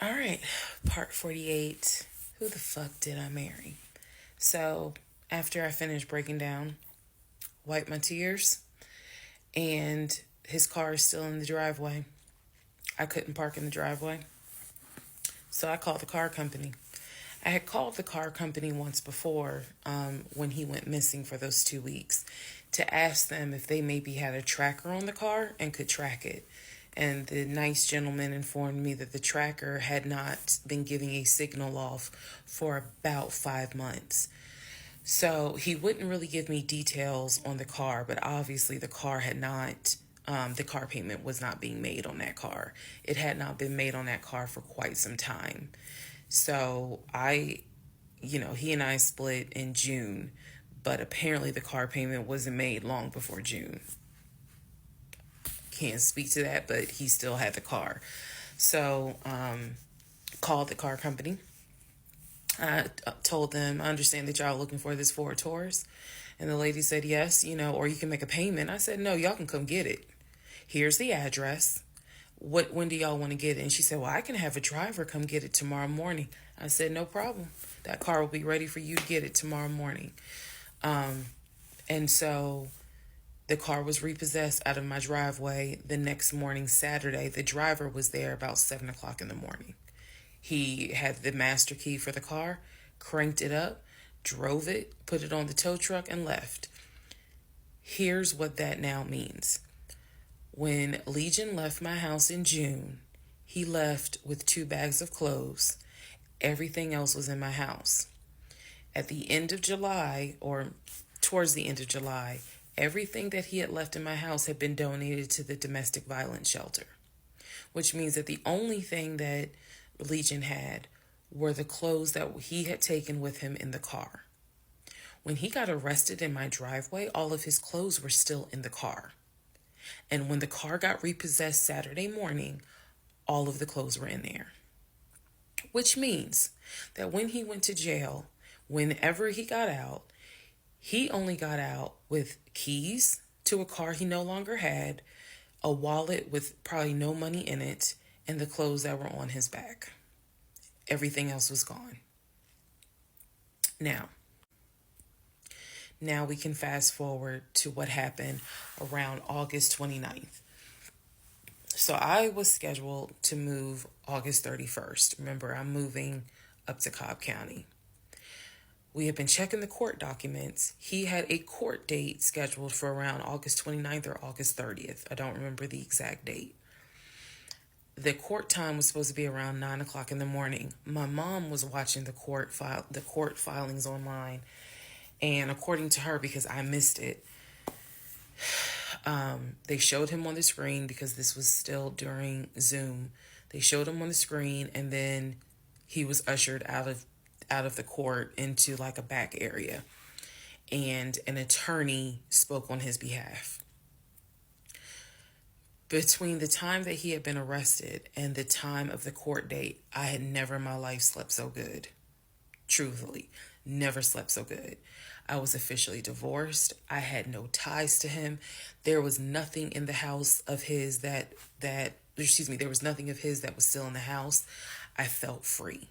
All right, part 48. Who the fuck did I marry? So, after I finished breaking down, wiped my tears, and his car is still in the driveway. I couldn't park in the driveway. So, I called the car company. I had called the car company once before when he went missing for those 2 weeks to ask them if they maybe had a tracker on the car and could track it. And the nice gentleman informed me that the tracker had not been giving a signal off for about 5 months. So he wouldn't really give me details on the car, but obviously the car had not, the car payment was not being made on that car. It had not been made on that car for quite some time. So he and I split in June, but apparently the car payment wasn't made long before June. Can't speak to that, but he still had the car. So, called the car company. I told them, I understand that y'all are looking for this Ford Taurus. And the lady said, yes, or you can make a payment. I said, no, y'all can come get it. Here's the address. When do y'all want to get it? And she said, well, I can have a driver come get it tomorrow morning. I said, no problem. That car will be ready for you to get it tomorrow morning. And so the car was repossessed out of my driveway the next morning, Saturday. The driver was there about 7 o'clock in the morning. He had the master key for the car, cranked it up, drove it, put it on the tow truck, and left. Here's what that now means. When Legion left my house in June, he left with 2 bags of clothes. Everything else was in my house. At the end of July, or towards the end of July, everything that he had left in my house had been donated to the domestic violence shelter, which means that the only thing that Legion had were the clothes that he had taken with him in the car. When he got arrested in my driveway, all of his clothes were still in the car. And when the car got repossessed Saturday morning, all of the clothes were in there. Which means that when he went to jail, whenever he got out, he only got out with keys to a car he no longer had, a wallet with probably no money in it, and the clothes that were on his back. Everything else was gone. Now we can fast forward to what happened around August 29th. So I was scheduled to move August 31st. Remember, I'm moving up to Cobb County. We had been checking the court documents. He had a court date scheduled for around August 29th or August 30th. I don't remember the exact date. The court time was supposed to be around 9 o'clock in the morning. My mom was watching the court filings online. And according to her, because I missed it, they showed him on the screen because this was still during Zoom. They showed him on the screen, and then he was ushered out of the court into like a back area, and an attorney spoke on his behalf. Between the time that he had been arrested and the time of the court date, I had never in my life slept so good. Truthfully, never slept so good. I was officially divorced. I had no ties to him. There was nothing in the house of his there was nothing of his that was still in the house. I felt free.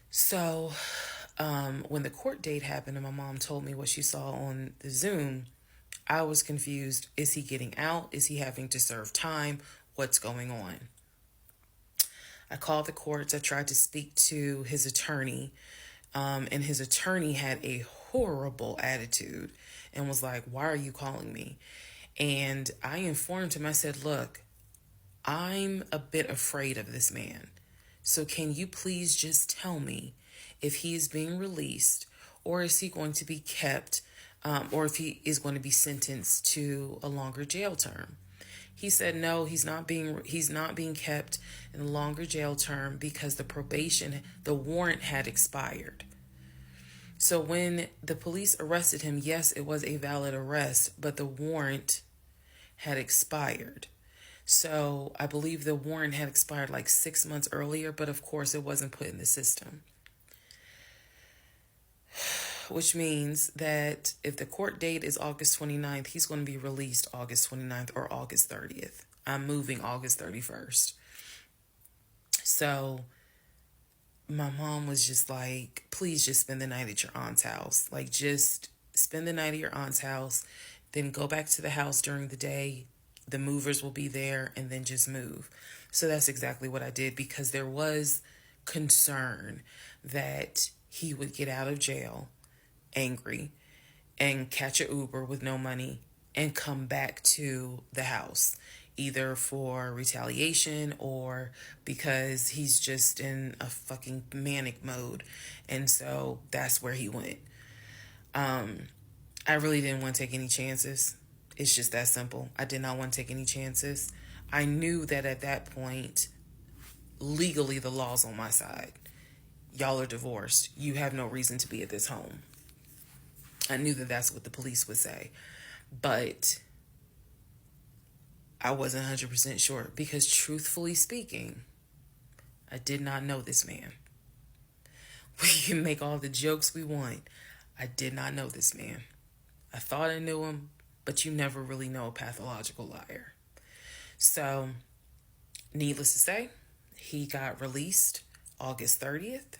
So, when the court date happened and my mom told me what she saw on the Zoom, I was confused. Is he getting out? Is he having to serve time? What's going on? I called the courts. I tried to speak to his attorney, and his attorney had a horrible attitude and was like, why are you calling me? And I informed him, I said, look, I'm a bit afraid of this man. So can you please just tell me if he is being released, or is he going to be kept, or if he is going to be sentenced to a longer jail term? He said no, he's not being kept in a longer jail term because the warrant had expired. So when the police arrested him, yes, it was a valid arrest, but the warrant had expired. So I believe the warrant had expired like 6 months earlier, but of course it wasn't put in the system. Which means that if the court date is August 29th, he's going to be released August 29th or August 30th. I'm moving August 31st. So my mom was just like, please just spend the night at your aunt's house. Like, just spend the night at your aunt's house, then go back to the house during the day. The movers will be there, and then just move. So that's exactly what I did, because there was concern that he would get out of jail angry and catch a Uber with no money and come back to the house, either for retaliation or because he's just in a fucking manic mode. And so that's where he went. I really didn't want to take any chances. It's just that simple. I did not want to take any chances. I knew that at that point, legally, the law's on my side. Y'all are divorced. You have no reason to be at this home. I knew that that's what the police would say. But I wasn't 100% sure, because truthfully speaking, I did not know this man. We can make all the jokes we want. I did not know this man. I thought I knew him, but you never really know a pathological liar. So, needless to say, he got released August 30th.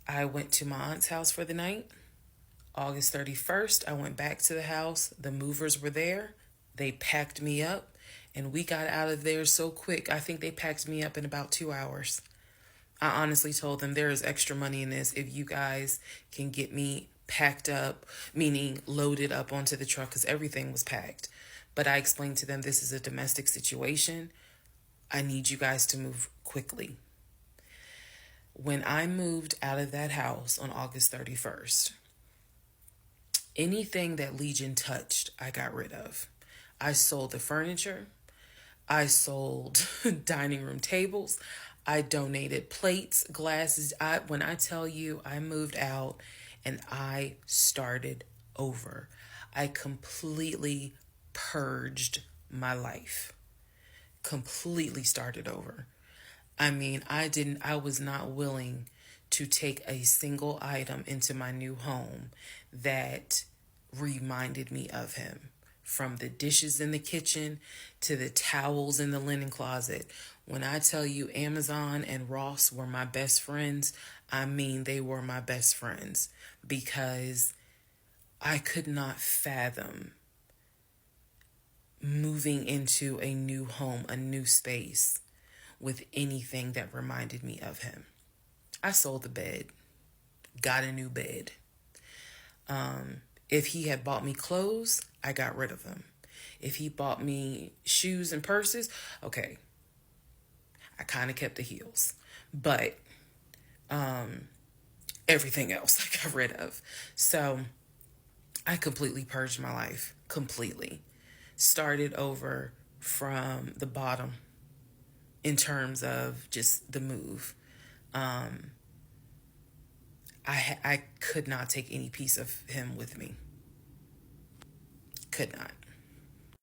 I went to my aunt's house for the night. August 31st, I went back to the house. The movers were there. They packed me up, and we got out of there so quick. I think they packed me up in about 2 hours. I honestly told them, there is extra money in this if you guys can get me packed up, meaning loaded up onto the truck, because everything was packed. But I explained to them, this is a domestic situation. I need you guys to move quickly. When I moved out of that house on August 31st, anything that Legion touched, I got rid of. I sold the furniture. I sold dining room tables. I donated plates, glasses. When I tell you, I moved out and I started over. I completely purged my life. Completely started over. I mean, I was not willing to take a single item into my new home that reminded me of him. From the dishes in the kitchen to the towels in the linen closet. When I tell you Amazon and Ross were my best friends, I mean they were my best friends, because I could not fathom moving into a new home, a new space, with anything that reminded me of him. I sold the bed, got a new bed. If he had bought me clothes, I got rid of them. If he bought me shoes and purses, okay, I kind of kept the heels. But everything else I got rid of. So I completely purged my life. Completely. Started over from the bottom in terms of just the move. I could not take any piece of him with me. Could not.